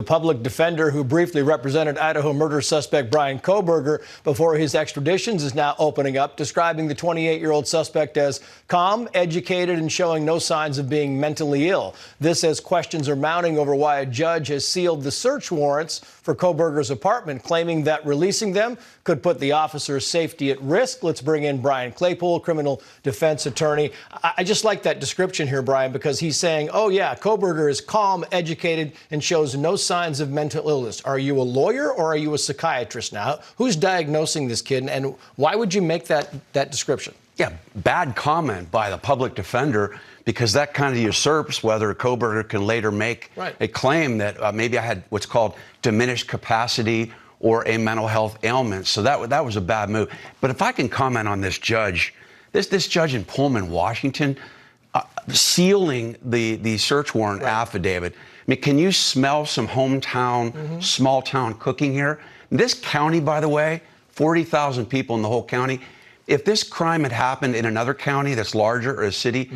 public defender who briefly represented Idaho murder suspect Brian Kohberger before his extradition is now opening up, describing the 28-year-old suspect as calm, educated, and showing no signs of being mentally ill. This as questions are mounting over why a judge has sealed the search warrants for Kohberger's apartment, claiming that releasing them could put the officer's safety at risk. Let's bring in Brian Claypool, criminal defense attorney. I just like that description here, Brian, because he's saying, oh, yeah, Kohberger is calm, educated, and shows no signs of mental illness. Are you a lawyer or are you a psychiatrist now? Who's diagnosing this kid, and why would you make that description? Yeah, bad comment by the public defender, because that kind of usurps whether Kohberger can later make a claim that maybe I had what's called diminished capacity or a mental health ailment. So that was a bad move. But if I can comment on this judge, this judge in Pullman, Washington, sealing the search warrant affidavit. I mean, can you smell some hometown, small town cooking here? This county, by the way, 40,000 people in the whole county. If this crime had happened in another county that's larger or a city,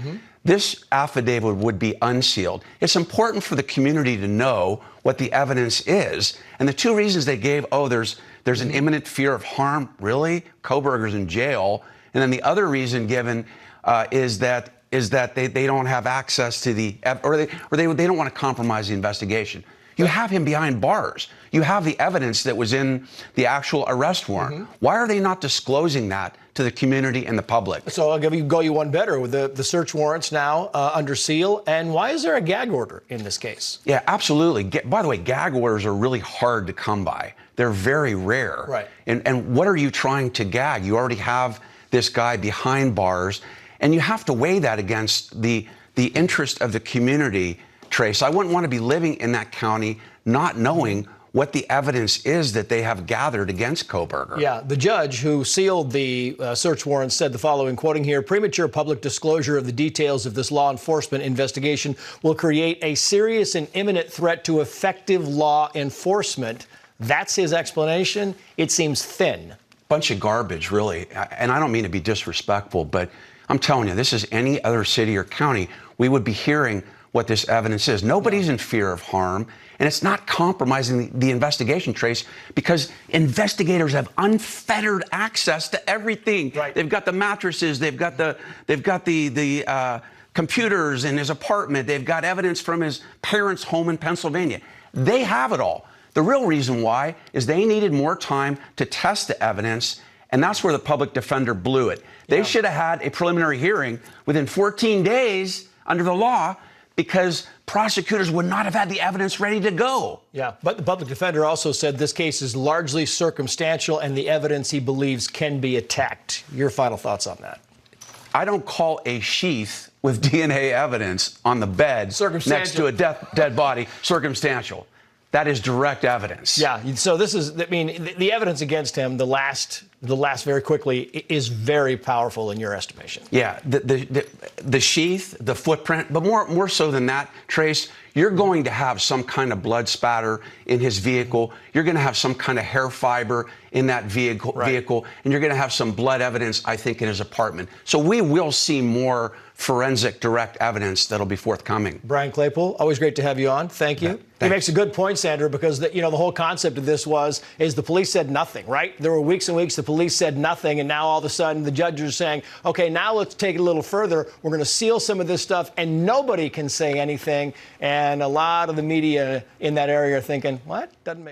this affidavit would be unsealed. It's important for the community to know what the evidence is. And the two reasons they gave, oh, there's an imminent fear of harm. Really? Kohberger's in jail. And then the other reason given is that they don't have access to the, or they don't want to compromise the investigation. You have him behind bars. You have the evidence that was in the actual arrest warrant. Why are they not disclosing that to the community and the public? So I'll go you one better with the search warrants now under seal. And why is there a gag order in this case? Yeah, absolutely. By the way, gag orders are really hard to come by. They're very rare. Right. And what are you trying to gag? You already have this guy behind bars, and you have to weigh that against the interest of the community, Trace. I wouldn't want to be living in that county not knowing what the evidence is that they have gathered against Kohberger. Yeah, the judge who sealed the search warrant said the following, quoting here, premature public disclosure of the details of this law enforcement investigation will create a serious and imminent threat to effective law enforcement. That's his explanation. It seems thin. Bunch of garbage, really. And I don't mean to be disrespectful, but I'm telling you, this is any other city or county, we would be hearing what this evidence is. Nobody's in fear of harm, and it's not compromising the investigation, Trace, because investigators have unfettered access to everything. Right. They've got the mattresses, they've got the computers in his apartment, they've got evidence from his parents' home in Pennsylvania. They have it all. The real reason why is they needed more time to test the evidence, and that's where the public defender blew it. They should have had a preliminary hearing within 14 days under the law, because prosecutors would not have had the evidence ready to go. Yeah, but the public defender also said this case is largely circumstantial and the evidence he believes can be attacked. Your final thoughts on that? I don't call a sheath with DNA evidence on the bed next to a dead body circumstantial. That is direct evidence. Yeah, so this is, I mean, the evidence against him, the last very quickly, is very powerful in your estimation. Yeah, the sheath, the footprint, but more so than that, Trace, you're going to have some kind of blood spatter in his vehicle. You're going to have some kind of hair fiber in that vehicle, and you're going to have some blood evidence, I think, in his apartment. So we will see more forensic direct evidence that'll be forthcoming. Brian Claypool, always great to have you on. Thank you. He makes a good point, Sandra, because the whole concept of this is the police said nothing, right? There were weeks and weeks the police said nothing, and now all of a sudden the judges are saying, okay, now let's take it a little further. We're going to seal some of this stuff, and nobody can say anything. And a lot of the media in that area are thinking, what? Doesn't make sense.